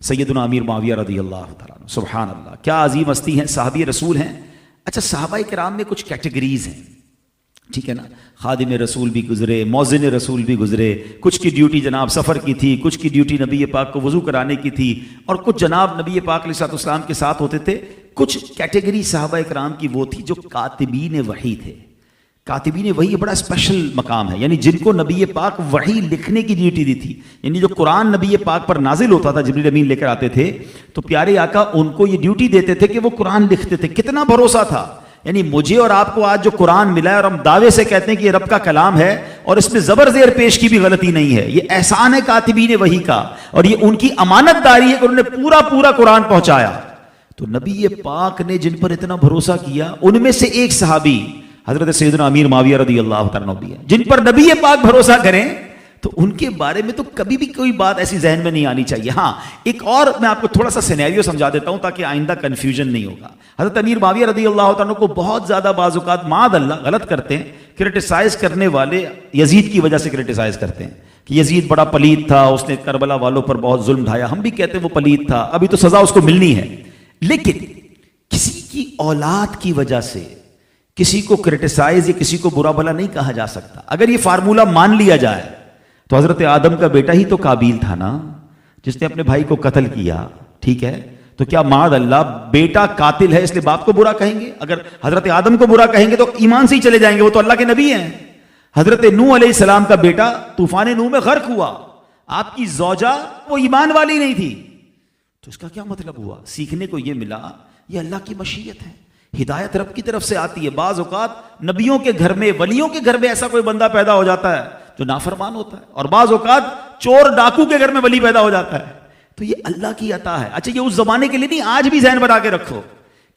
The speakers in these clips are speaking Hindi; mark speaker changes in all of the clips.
Speaker 1: सैयदना अमीर मुआविया रज़ियल्लाहु तआला अन्हु, सुभान अल्लाह, क्या अजीम हस्ती हैं, साहबी रसूल हैं। अच्छा, सहाबाए किराम में कुछ कैटेगरीज हैं, ठीक है ना। खादिम रसूल भी गुजरे, मौज़िन रसूल भी गुजरे, कुछ की ड्यूटी जनाब सफ़र की थी, कुछ की ड्यूटी नबी पाक को वज़ू कराने की थी, और कुछ जनाब नबी पाक अलैहिस्सलाम के साथ होते थे। कुछ कैटेगरी सहाबाए किराम की वो थी जो कातिबीन वही थे। कातिबीन वही बड़ा स्पेशल मकाम है, यानी जिनको नबी पाक वही लिखने की ड्यूटी दी थी। यानी जो कुरान नबी पाक पर नाजिल होता था, जिब्रील अमीन लेकर आते थे, तो प्यारे आका उनको ये ड्यूटी देते थे कि वो कुरान लिखते थे। कितना भरोसा था, यानी मुझे और आपको आज जो कुरान मिला है और हम दावे से कहते हैं कि ये रब का कलाम है और इसमें जबर जेर पेश की भी गलती नहीं है, ये एहसान है कातिबीन वही का, और ये उनकी अमानतदारी है कि उन्होंने पूरा पूरा कुरान पहुंचाया। तो नबी पाक ने जिन पर इतना भरोसा किया, उनमें से एक सहाबी हजरत सैयदना अमीर मुआविया रज़ियल्लाहु तआला अन्हु भी है, जिन पर नबी पाक भरोसा करें तो उनके बारे में तो कभी भी कोई बात ऐसी जहन में नहीं आनी चाहिए। हाँ, एक और मैं आपको थोड़ा सा सिनेरियो समझा देता हूं ताकि आइंदा कंफ्यूजन नहीं होगा। हजरत अमीर मुआविया रज़ियल्लाहु तआला अन्हु को बहुत ज्यादा बाज़-औक़ात माअज़ल्लाह गलत करते हैं, क्रिटिसाइज करने वाले यजीद की वजह से क्रिटिसाइज करते हैं कि यजीद बड़ा पलीद था, उसने करबला वालों पर बहुत जुल्म ढाया। हम भी कहते हैं वो पलीद था, अभी तो सजा उसको मिलनी है। लेकिन किसी की औलाद की वजह से किसी को क्रिटिसाइज या किसी को बुरा भला नहीं कहा जा सकता। अगर ये फार्मूला मान लिया जाए तो हजरत आदम का बेटा ही तो काबिल था ना, जिसने अपने भाई को कत्ल किया, ठीक है। तो क्या माअज़ल्लाह बेटा कातिल है इसलिए बाप को बुरा कहेंगे? अगर हजरत आदम को बुरा कहेंगे तो ईमान से ही चले जाएंगे, वो तो अल्लाह के नबी हैं। हजरत नूह अलैहिस्सलाम का बेटा तूफान नूह में गर्क हुआ, आपकी ज़ौजा वो ईमान वाली नहीं थी, तो इसका क्या मतलब हुआ? सीखने को ये मिला ये अल्लाह की मशीयत है, हिदायत रब की तरफ से आती है। बाज़ औक़ात नबियों के घर में, वलियों के घर में ऐसा कोई बंदा पैदा हो जाता है जो नाफरमान होता है, और बाज़ औक़ात चोर डाकू के घर में वली पैदा हो जाता है। तो ये अल्लाह की अता है। अच्छा, ये उस जमाने के लिए नहीं, आज भी ज़हन बना के रखो।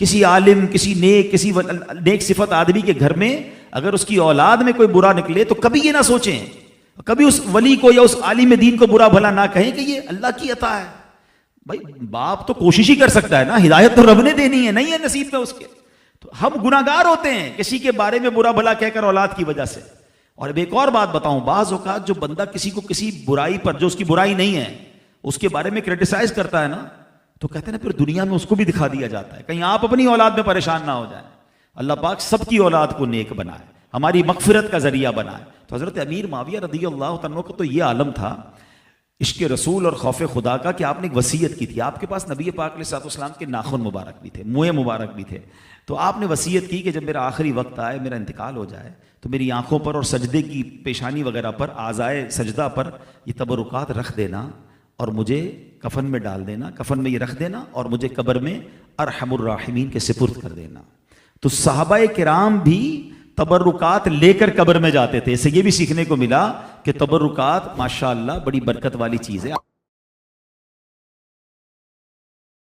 Speaker 1: किसी आलिम, किसी नेक सिफत आदमी के घर में अगर उसकी औलाद में कोई बुरा निकले तो कभी ये ना सोचें, कभी उस वली को या उस आलिम दीन को बुरा भला ना कहें कि ये अल्लाह की अता है। भाई बाप तो कोशिश ही कर सकता है ना, हिदायत तो रब ने देनी है, नहीं है नसीब में उसके। तो हम गुनाहगार होते हैं किसी के बारे में बुरा भला कहकर औलाद की वजह से। और अब एक और बात बताऊं, बाज़ औक़ात जो बंदा किसी को किसी बुराई पर, जो उसकी बुराई नहीं है, उसके बारे में क्रिटिसाइज करता है ना, तो कहते हैं ना फिर दुनिया में उसको भी दिखा दिया जाता है, कहीं आप अपनी औलाद में परेशान ना हो जाए। अल्लाह पाक सबकी औलाद को नेक बनाए, हमारी मग़फ़िरत का जरिया बनाए। तो हज़रत अमीर मुआविया रज़ियल्लाहु तआला अन्हु का तो ये आलम था इश्क़ रसूल और खौफ खुदा का कि आपने एक वसीयत की थी। आपके पास नबी पाक अलैहिस्सलाम के नाखून मुबारक भी थे, मुँह मुबारक भी थे। तो आपने वसीयत की कि जब मेरा आखिरी वक्त आए, मेरा इंतकाल हो जाए, तो मेरी आंखों पर और सजदे की पेशानी वगैरह पर, आज़ाए सजदा पर ये तबरुकात रख देना और मुझे कफन में डाल देना, कफन में ये रख देना और मुझे कब्र में अरहमुर राहिमीन के सिपुर्द कर देना। तो सहाबाए किराम भी तबरुकात लेकर कब्र में जाते थे। इससे ये भी सीखने को मिला कि तबरुकात माशाअल्लाह बड़ी बरकत वाली चीज़ है।